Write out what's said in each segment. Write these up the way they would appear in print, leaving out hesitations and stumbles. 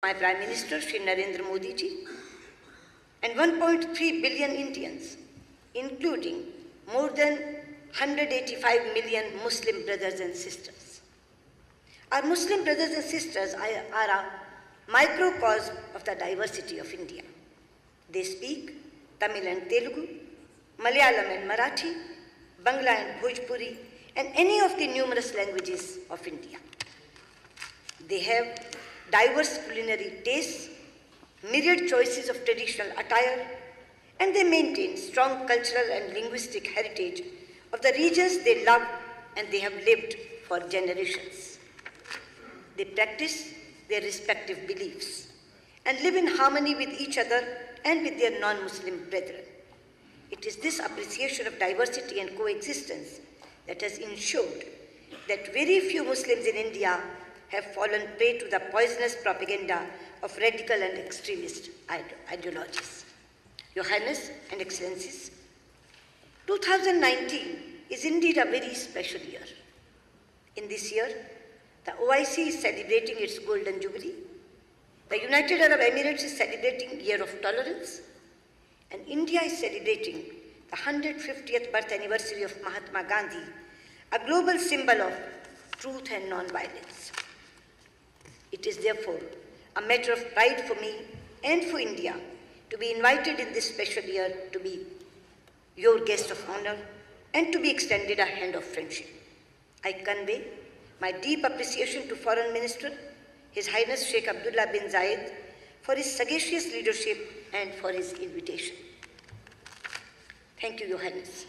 my Prime Minister, Shri Narendra Modi ji, and 1.3 billion Indians, including more than 185 million Muslim brothers and sisters. Our Muslim brothers and sisters are a microcosm of the diversity of India. They speak Tamil and Telugu, Malayalam and Marathi, Bangla and Bhojpuri, and any of the numerous languages of India. They have diverse culinary tastes, myriad choices of traditional attire, and they maintain strong cultural and linguistic heritage of the regions they love and they have lived for generations. They practice their respective beliefs and live in harmony with each other and with their non-Muslim brethren. It is this appreciation of diversity and coexistence that has ensured that very few Muslims in India have fallen prey to the poisonous propaganda of radical and extremist ideologies. Your Highness and Excellencies, 2019 is indeed a very special year. In this year, the OIC is celebrating its Golden Jubilee, the United Arab Emirates is celebrating Year of Tolerance, and India is celebrating the 150th birth anniversary of Mahatma Gandhi, a global symbol of truth and non-violence. It is therefore a matter of pride for me and for India to be invited in this special year to be your guest of honor and to be extended a hand of friendship. I convey my deep appreciation to Foreign Minister, His Highness Sheikh Abdullah bin Zayed, for his sagacious leadership and for his invitation. Thank you, Your Highness.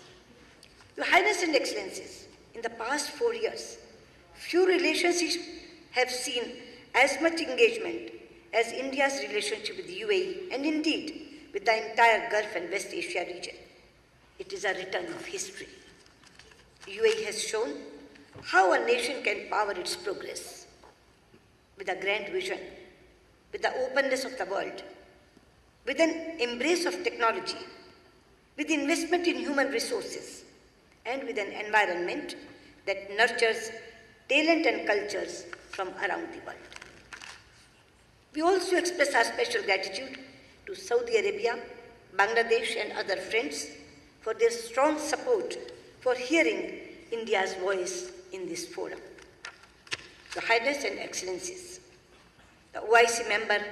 Your Highness and Excellencies, in the past 4 years, few relationships have seen as much engagement as India's relationship with the UAE and indeed with the entire Gulf and West Asia region. It is a return of history. UAE has shown how a nation can power its progress with a grand vision, with the openness of the world, with an embrace of technology, with investment in human resources, and with an environment that nurtures talent and cultures from around the world. We also express our special gratitude to Saudi Arabia, Bangladesh, and other friends for their strong support for hearing India's voice in this forum. Your Highness and Excellencies, the OIC member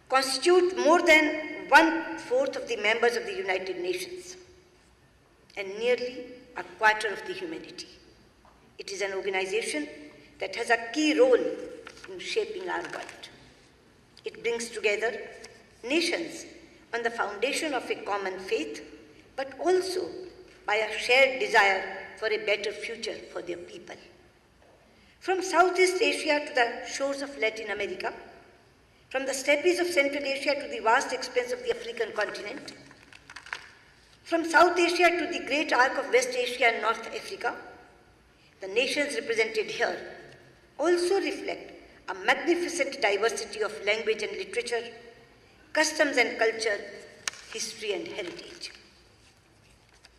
constitute more than 1/4 of the members of the United Nations and nearly a quarter of the humanity. It is an organization that has a key role in shaping our world. It brings together nations on the foundation of a common faith, but also by a shared desire for a better future for their people. From Southeast Asia to the shores of Latin America, from the steppes of Central Asia to the vast expanse of the African continent, from South Asia to the great arc of West Asia and North Africa, the nations represented here also reflect a magnificent diversity of language and literature, customs and culture, history and heritage.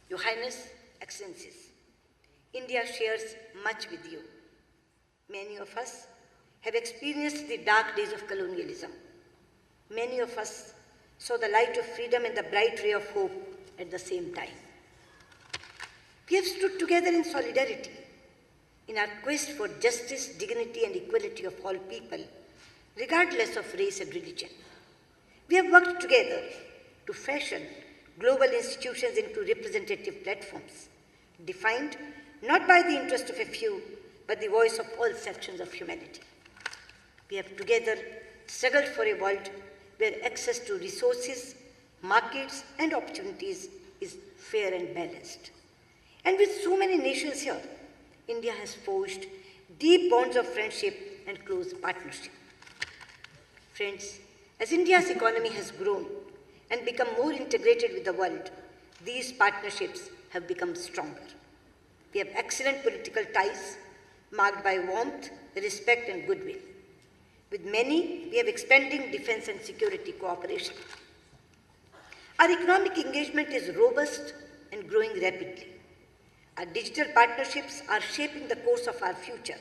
Your Highness, Excellencies, India shares much with you. Many of us have experienced the dark days of colonialism. Many of us saw the light of freedom and the bright ray of hope at the same time. We have stood together in solidarity in our quest for justice, dignity, and equality of all people, regardless of race and religion. We have worked together to fashion global institutions into representative platforms, defined not by the interest of a few, but the voice of all sections of humanity. We have together struggled for a world where access to resources, markets, and opportunities is fair and balanced. And with so many nations here, India has forged deep bonds of friendship and close partnership. Friends, as India's economy has grown and become more integrated with the world, these partnerships have become stronger. We have excellent political ties marked by warmth, respect, and goodwill. With many, we have expanding defense and security cooperation. Our economic engagement is robust and growing rapidly. Our digital partnerships are shaping the course of our future,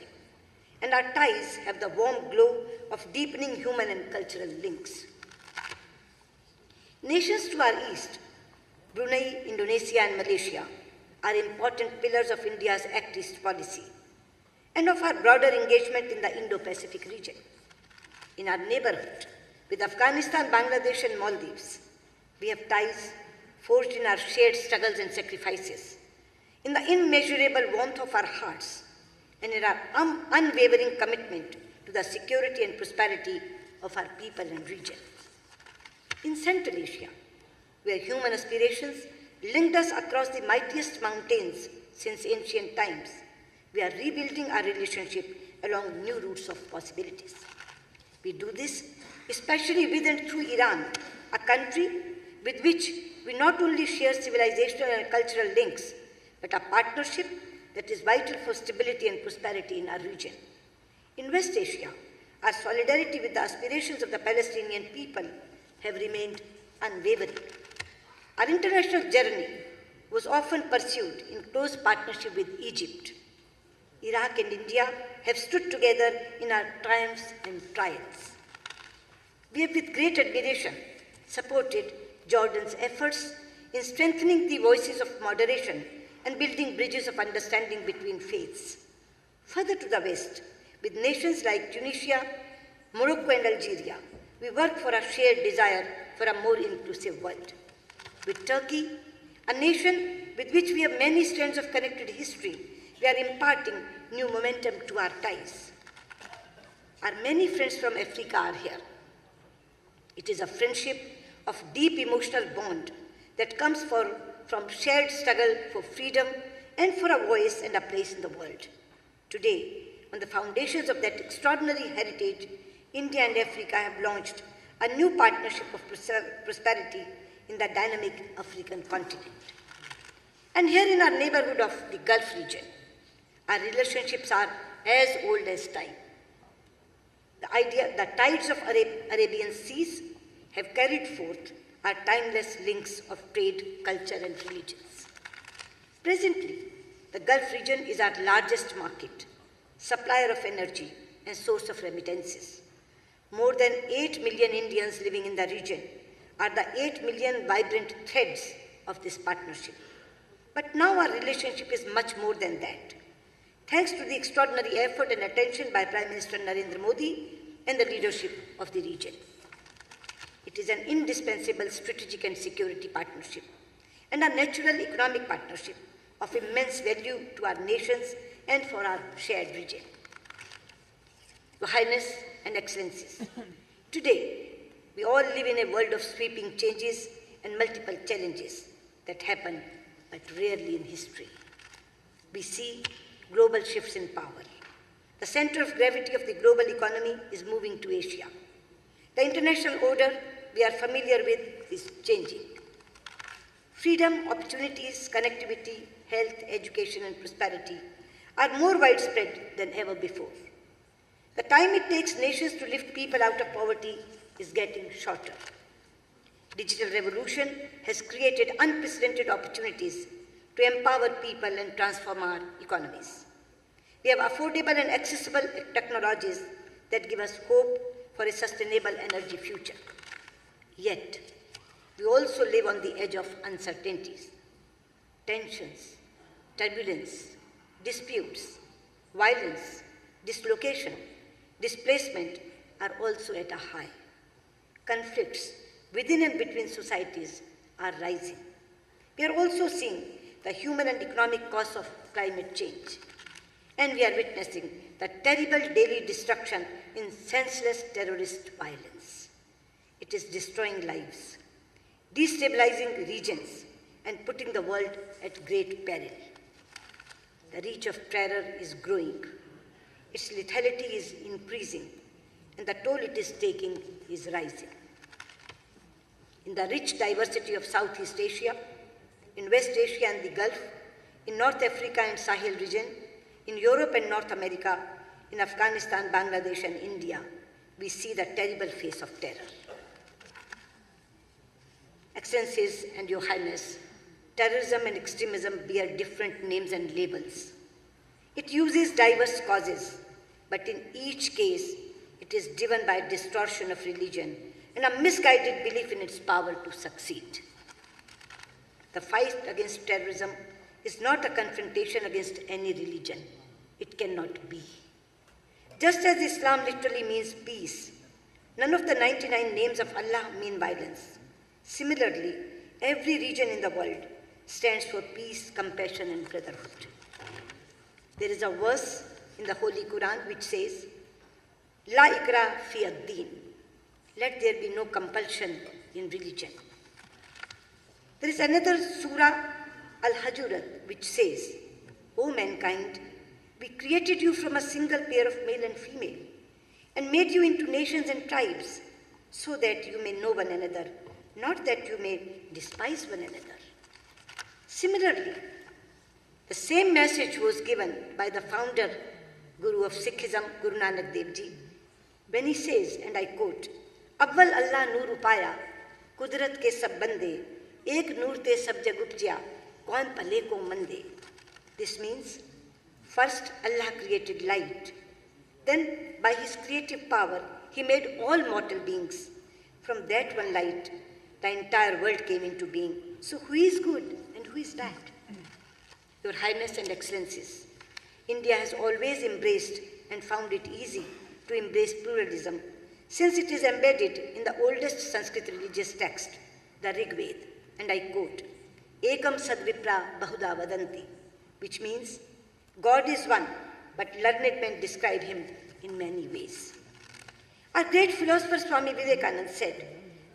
and our ties have the warm glow of deepening human and cultural links. Nations to our east, Brunei, Indonesia, and Malaysia, are important pillars of India's Act East policy and of our broader engagement in the Indo-Pacific region. In our neighborhood, with Afghanistan, Bangladesh, and Maldives, we have ties forged in our shared struggles and sacrifices, in the immeasurable warmth of our hearts, and in our unwavering commitment to the security and prosperity of our people and region. In Central Asia, where human aspirations linked us across the mightiest mountains since ancient times, we are rebuilding our relationship along new routes of possibilities. We do this especially with and through Iran, a country with which we not only share civilizational and cultural links, but a partnership that is vital for stability and prosperity in our region. In West Asia, our solidarity with the aspirations of the Palestinian people have remained unwavering. Our international journey was often pursued in close partnership with Egypt. Iraq and India have stood together in our triumphs and trials. We have with great admiration supported Jordan's efforts in strengthening the voices of moderation and building bridges of understanding between faiths. Further to the west, with nations like Tunisia, Morocco, and Algeria, we work for a shared desire for a more inclusive world. With Turkey, a nation with which we have many strands of connected history, we are imparting new momentum to our ties. Our many friends from Africa are here. It is a friendship of deep emotional bond that comes from shared struggle for freedom and for a voice and a place in the world. Today, on the foundations of that extraordinary heritage, India and Africa have launched a new partnership of prosperity in the dynamic African continent. And here in our neighborhood of the Gulf region, our relationships are as old as time. The tides of Arabian seas have carried forth our timeless links of trade, culture, and religions. Presently, the Gulf region is our largest market, supplier of energy, and source of remittances. More than 8 million Indians living in the region are the 8 million vibrant threads of this partnership. But now our relationship is much more than that. Thanks to the extraordinary effort and attention by Prime Minister Narendra Modi and the leadership of the region. It is an indispensable strategic and security partnership and a natural economic partnership of immense value to our nations and for our shared region. Your Highness and Excellencies, today we all live in a world of sweeping changes and multiple challenges that happen but rarely in history. We see global shifts in power. The center of gravity of the global economy is moving to Asia. The international order we are familiar with is changing. Freedom, opportunities, connectivity, health, education, and prosperity are more widespread than ever before. The time it takes nations to lift people out of poverty is getting shorter. Digital revolution has created unprecedented opportunities to empower people and transform our economies. We have affordable and accessible technologies that give us hope for a sustainable energy future. Yet, we also live on the edge of uncertainties. Tensions, turbulence, disputes, violence, dislocation, displacement are also at a high. Conflicts within and between societies are rising. We are also seeing the human and economic costs of climate change. And we are witnessing the terrible daily destruction in senseless terrorist violence. It is destroying lives, destabilizing regions, and putting the world at great peril. The reach of terror is growing. Its lethality is increasing, and the toll it is taking is rising. In the rich diversity of Southeast Asia, in West Asia and the Gulf, in North Africa and Sahel region, in Europe and North America, in Afghanistan, Bangladesh, and India, we see the terrible face of terror. Excellencies and Your Highness, terrorism and extremism bear different names and labels. It uses diverse causes, but in each case, It is driven by a distortion of religion and a misguided belief in its power to succeed. The fight against terrorism is not a confrontation against any religion. It cannot be. Just as Islam literally means peace, none of the 99 names of Allah mean violence. Similarly, every region in the world stands for peace, compassion, and brotherhood. There is a verse in the Holy Quran which says, La ikra fi ad-din. Let there be no compulsion in religion. There is another surah, Al-Hujurat, which says, O mankind, we created you from a single pair of male and female, and made you into nations and tribes, so that you may know one another, not that you may despise one another. Similarly, the same message was given by the founder, Guru of Sikhism, Guru Nanak Dev Ji, when he says, and I quote, Awwal Allah noor upaya, kudrat ke sab bande, ek noor te sab jag upjya, kaun pale ko mande. This means, first Allah created light. Then, by His creative power, He made all mortal beings. From that one light, the entire world came into being. So who is good and who is bad? Your Highness and Excellencies, India has always embraced and found it easy to embrace pluralism, since it is embedded in the oldest Sanskrit religious text, the Rig Veda, and I quote, Ekam sadvipra bahuda vadanti, which means God is one, but learned men describe Him in many ways. Our great philosopher Swami Vivekananda said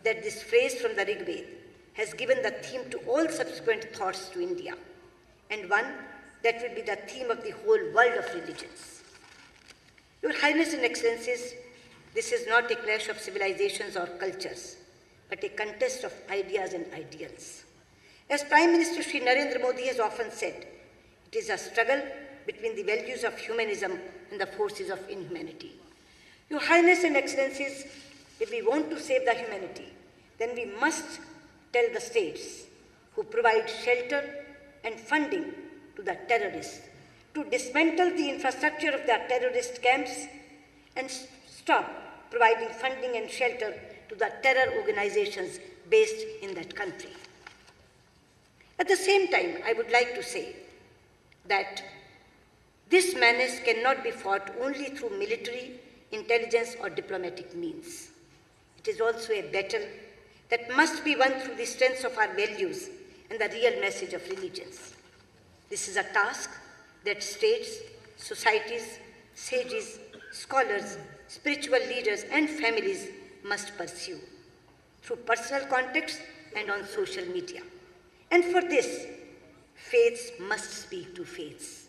that this phrase from the Rig Veda has given the theme to all subsequent thoughts to India, and one that will be the theme of the whole world of religions. Your Highness and Excellencies, this is not a clash of civilizations or cultures, but a contest of ideas and ideals. As Prime Minister Shri Narendra Modi has often said, it is a struggle between the values of humanism and the forces of inhumanity. Your Highness and Excellencies, if we want to save the humanity, then we must tell the states who provide shelter and funding to the terrorists to dismantle the infrastructure of their terrorist camps and stop providing funding and shelter to the terror organizations based in that country. At the same time, I would like to say that this menace cannot be fought only through military, intelligence, or diplomatic means. It is also a battle that must be won through the strength of our values and the real message of religions. This is a task that states, societies, sages, scholars, spiritual leaders, and families must pursue through personal contacts and on social media. And for this, faiths must speak to faiths.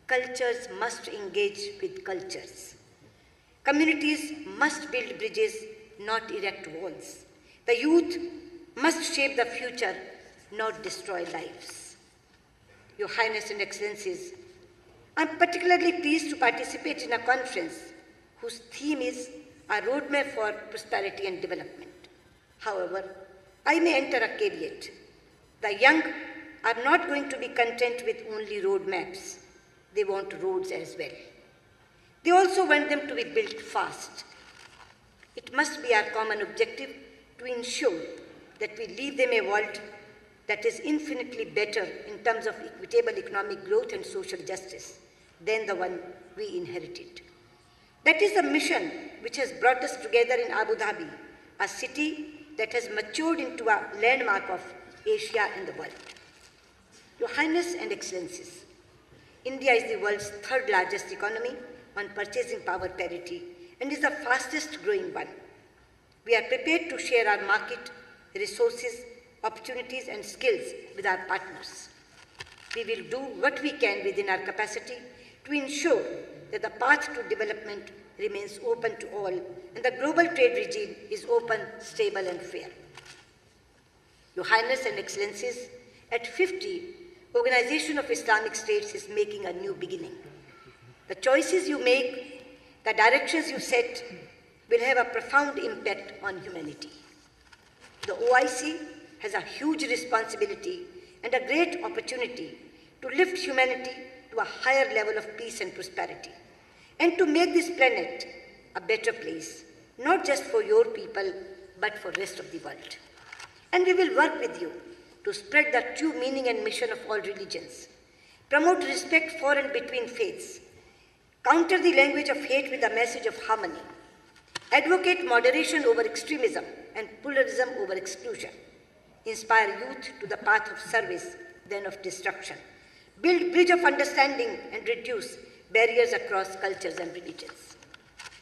Cultures must engage with cultures. Communities must build bridges, not erect walls. The youth must shape the future, not destroy lives. Your Highness and Excellencies, I am particularly pleased to participate in a conference whose theme is a roadmap for prosperity and development. However, I may enter a caveat. The young are not going to be content with only roadmaps. They want roads as well. They also want them to be built fast. It must be our common objective to ensure that we leave them a world that is infinitely better in terms of equitable economic growth and social justice than the one we inherited. That is the mission which has brought us together in Abu Dhabi, a city that has matured into a landmark of Asia and the world. Your Highness and Excellencies, India is the world's third largest economy on purchasing power parity and is the fastest growing one. We are prepared to share our market, resources, opportunities, and skills with our partners. We will do what we can within our capacity to ensure that the path to development remains open to all and the global trade regime is open, stable, and fair. Your Highness and Excellencies, at 50, Organization of Islamic States is making a new beginning. The choices you make, the directions you set, will have a profound impact on humanity. The OIC has a huge responsibility and a great opportunity to lift humanity to a higher level of peace and prosperity, and to make this planet a better place, not just for your people, but for the rest of the world. And we will work with you to spread the true meaning and mission of all religions, promote respect for and between faiths, counter the language of hate with a message of harmony, advocate moderation over extremism and pluralism over exclusion, inspire youth to the path of service than of destruction, build bridge of understanding and reduce barriers across cultures and religions.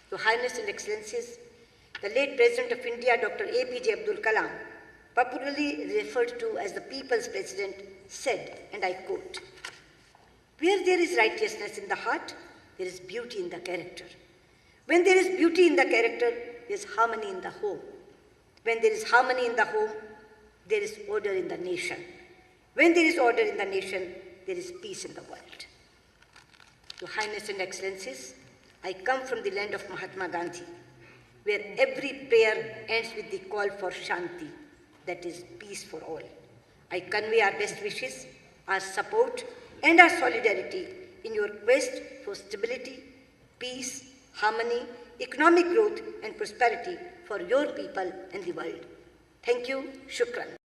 Your Highness and Excellencies, the late President of India, Dr. APJ Abdul Kalam, popularly referred to as the People's President, said, and I quote, "Where there is righteousness in the heart, there is beauty in the character. When there is beauty in the character, there is harmony in the home. When there is harmony in the home, there is order in the nation. When there is order in the nation, there is peace in the world." Your Highness and Excellencies, I come from the land of Mahatma Gandhi, where every prayer ends with the call for Shanti, that is, peace for all. I convey our best wishes, our support, and our solidarity in your quest for stability, peace, harmony, economic growth, and prosperity for your people and the world. Thank you. Shukran.